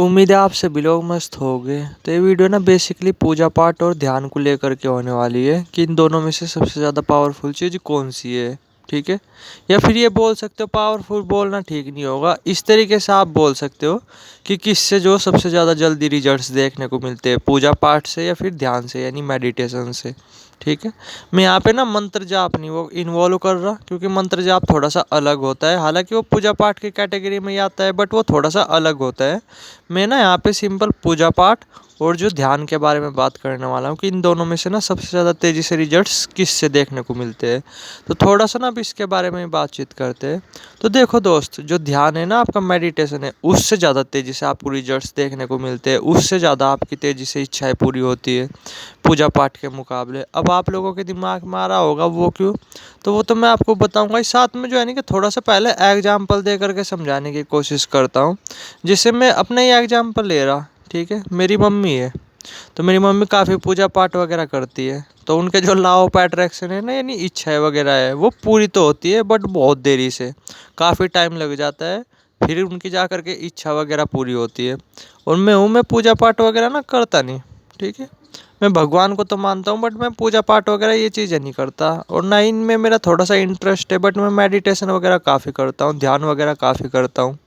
उम्मीद है आप सभी लोग मस्त होंगे। तो ये वीडियो ना बेसिकली पूजा पाठ और ध्यान को लेकर के होने वाली है कि इन दोनों में से सबसे ज़्यादा पावरफुल चीज़ कौन सी है। ठीक है, या फिर ये बोल सकते हो, पावरफुल बोलना ठीक नहीं होगा, इस तरीके से आप बोल सकते हो कि किससे जो सबसे ज़्यादा जल्दी रिजल्ट्स देखने को मिलते हैं, पूजा पाठ से या फिर ध्यान से यानी मेडिटेशन से। ठीक है, मैं यहाँ पे ना मंत्र जाप नहीं वो इन्वॉल्व कर रहा, क्योंकि मंत्र जाप थोड़ा सा अलग होता है। हालांकि वो पूजा पाठ की कैटेगरी में ही आता है, बट वो थोड़ा सा अलग होता है। मैं ना यहाँ पे सिंपल पूजा पाठ और जो ध्यान के बारे में बात करने वाला हूँ कि इन दोनों में से ना सबसे ज़्यादा तेज़ी से रिजल्ट्स किससे देखने को मिलते हैं। तो थोड़ा सा ना अब इसके बारे में बातचीत करते हैं। तो देखो दोस्त, जो ध्यान है ना आपका, मेडिटेशन है, उससे ज़्यादा तेज़ी से आपको रिजल्ट्स देखने को मिलते हैं, उससे ज़्यादा आपकी तेज़ी से इच्छाएं पूरी होती है पूजा पाठ के मुकाबले। अब आप लोगों के दिमाग में आ रहा होगा वो क्यों, तो वो तो मैं आपको बताऊंगा। इस साथ में जो है ना कि थोड़ा सा पहले एग्जाम्पल दे करके समझाने की कोशिश करता हूँ, जिससे मैं अपना ही एग्जाम्पल ले रहा। ठीक है, मेरी मम्मी है, तो मेरी मम्मी काफ़ी पूजा पाठ वगैरह करती है। तो उनके जो लॉ ऑफ अट्रैक्शन है ना, यानी इच्छाएं वगैरह है, वो पूरी तो होती है बट बहुत देरी से, काफ़ी टाइम लग जाता है, फिर उनकी जा करके इच्छा वगैरह पूरी होती है। और मैं पूजा पाठ वगैरह ना करता नहीं। ठीक है, मैं भगवान को तो मानता हूँ, बट मैं पूजा पाठ वगैरह ये चीज़ें नहीं करता, और ना इनमें मेरा थोड़ा सा इंटरेस्ट है। बट मैं मेडिटेशन वगैरह काफ़ी करता हूँ, ध्यान वगैरह काफ़ी करता हूँ।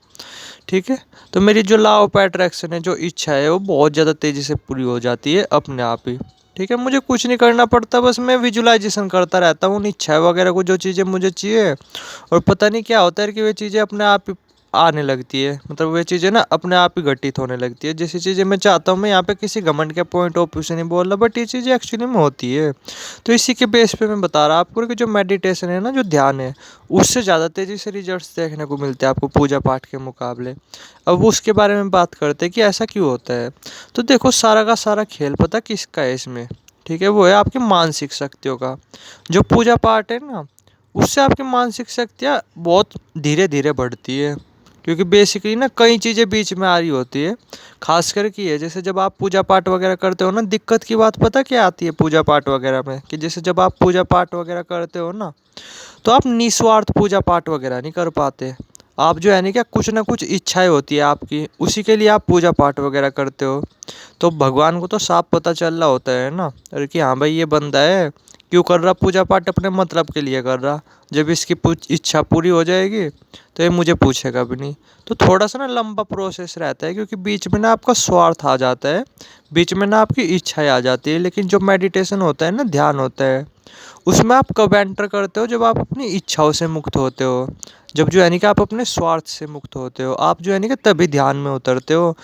ठीक है, तो मेरी जो लॉ ऑफ अट्रैक्शन है, जो इच्छा है, वो बहुत ज़्यादा तेज़ी से पूरी हो जाती है अपने आप ही। ठीक है, मुझे कुछ नहीं करना पड़ता, बस मैं विजुलाइजेशन करता रहता हूँ उन इच्छा वगैरह को, जो चीज़ें मुझे चाहिए। और पता नहीं क्या होता है कि वे चीज़ें अपने आप ही आने लगती है, मतलब वे चीज़ें ना अपने आप ही घटित होने लगती है। जैसी चीज़ें मैं चाहता हूँ, मैं यहाँ पे किसी घमंड के पॉइंट ऑफ व्यू से नहीं बोल रहा, बट ये चीज़ें एक्चुअली में होती है। तो इसी के बेस पे मैं बता रहा आपको कि जो मेडिटेशन है ना, जो ध्यान है, उससे ज़्यादा तेज़ी से रिजल्ट्स देखने को मिलते हैं आपको पूजा पाठ के मुकाबले। अब उसके बारे में बात करते हैं कि ऐसा क्यों होता है। तो देखो, सारा का सारा खेल पता किसका है इसमें। ठीक है, वो है आपकी मानसिक शक्तियों का। जो पूजा पाठ है ना, उससे आपकी मानसिक शक्तियाँ बहुत धीरे धीरे बढ़ती है, क्योंकि बेसिकली ना कई चीज़ें बीच में आ रही होती है। खास करके ये, जैसे जब आप पूजा पाठ वगैरह करते हो ना, दिक्कत की बात पता क्या आती है पूजा पाठ वगैरह में, कि जैसे जब आप पूजा पाठ वगैरह करते हो ना, तो आप निस्वार्थ पूजा पाठ वगैरह नहीं कर पाते। आप जो है ना क्या, कुछ ना कुछ इच्छाएं होती है आपकी, उसी के लिए आप पूजा पाठ वगैरह करते हो। तो भगवान को तो साफ पता चल रहा होता है ना, अरे कि हाँ भाई, ये बंदा है क्यों कर रहा पूजा पाठ, अपने मतलब के लिए कर रहा। जब इसकी इच्छा पूरी हो जाएगी तो ये मुझे पूछेगा भी नहीं। तो थोड़ा सा ना लंबा प्रोसेस रहता है, क्योंकि बीच में ना आपका स्वार्थ आ जाता है, बीच में ना आपकी इच्छाएं आ जाती है। लेकिन जो मेडिटेशन होता है ना, ध्यान होता है, उसमें आप कब एंटर करते हो, जब आप अपनी इच्छाओं से मुक्त होते हो, जब जो है नहीं कि आप अपने स्वार्थ से मुक्त होते हो, आप जो है नहीं कि तभी ध्यान में उतरते हो।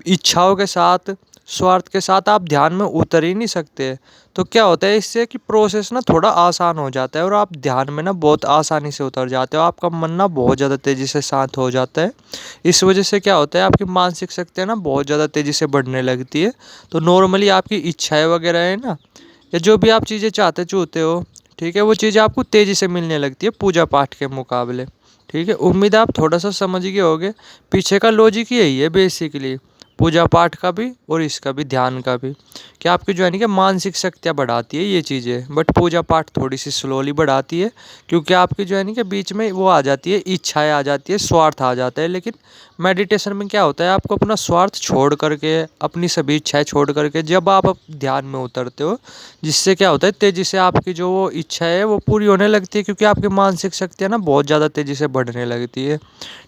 इच्छाओं के साथ, स्वार्थ के साथ आप ध्यान में उतर ही नहीं सकते। तो क्या होता है इससे कि प्रोसेस ना थोड़ा आसान हो जाता है, और आप ध्यान में ना बहुत आसानी से उतर जाते हो, आपका मन ना बहुत ज़्यादा तेज़ी से शांत हो जाता है। इस वजह से क्या होता है, आपकी मानसिक शक्तियाँ ना बहुत ज़्यादा तेज़ी से बढ़ने लगती है। तो नॉर्मली आपकी इच्छाएं वगैरह है ना, या जो भी आप चीज़ें चाहते चूहते हो, ठीक है, वो चीज़ें आपको तेज़ी से मिलने लगती है पूजा पाठ के मुकाबले। ठीक है, उम्मीद है आप थोड़ा सा समझ गए होगे। पीछे का लॉजिक यही है बेसिकली, पूजा पाठ का भी और इसका भी, ध्यान का भी, कि आपकी जो है ना कि मानसिक शक्तियाँ बढ़ाती है ये चीज़ें। बट पूजा पाठ थोड़ी सी स्लोली बढ़ाती है, क्योंकि आपकी जो है ना कि बीच में वो आ जाती है, इच्छाएं आ जाती है, स्वार्थ आ जाता है। लेकिन मेडिटेशन में क्या होता है, आपको अपना स्वार्थ छोड़ करके, अपनी सभी इच्छाएं छोड़ करके जब आप ध्यान में उतरते हो, जिससे क्या होता है, तेज़ी से आपकी जो वो इच्छा है वो पूरी होने लगती है, क्योंकि आपकी मानसिक शक्तियाँ ना बहुत ज़्यादा तेज़ी से बढ़ने लगती है।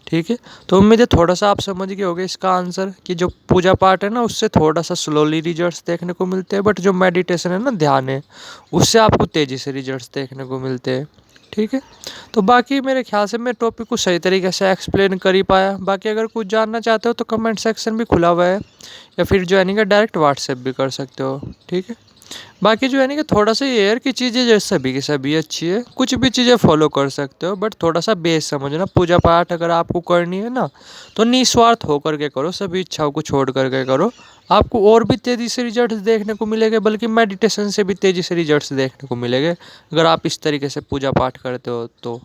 ठीक है, तो उम्मीद है थोड़ा सा आप समझ गए होंगे इसका आंसर, कि जो पूजा पाठ है ना, उससे थोड़ा सा स्लोली रिजल्ट्स देखने को मिलते हैं, बट जो मेडिटेशन है ना, ध्यान है, उससे आपको तेज़ी से रिजल्ट्स देखने को मिलते हैं। ठीक है, तो बाकी मेरे ख्याल से मैं टॉपिक को सही तरीके से एक्सप्लेन कर ही पाया। बाकी अगर कुछ जानना चाहते हो तो कमेंट सेक्शन भी खुला हुआ है, या फिर जो है नहीं कि डायरेक्ट व्हाट्सएप भी कर सकते हो। ठीक है, बाकी जो है ना कि थोड़ा सा ये है कि चीज़ें जो सभी की सभी अच्छी है, कुछ भी चीज़ें फॉलो कर सकते हो, बट थोड़ा सा बेस समझना। पूजा पाठ अगर आपको करनी है ना, तो निस्वार्थ होकर के करो, सभी इच्छाओं को छोड़ करके करो। आपको और भी तेज़ी से रिजल्ट्स देखने को मिलेंगे, बल्कि मेडिटेशन से भी तेज़ी से रिजल्ट्स देखने को मिलेंगे, अगर आप इस तरीके से पूजा पाठ करते हो तो।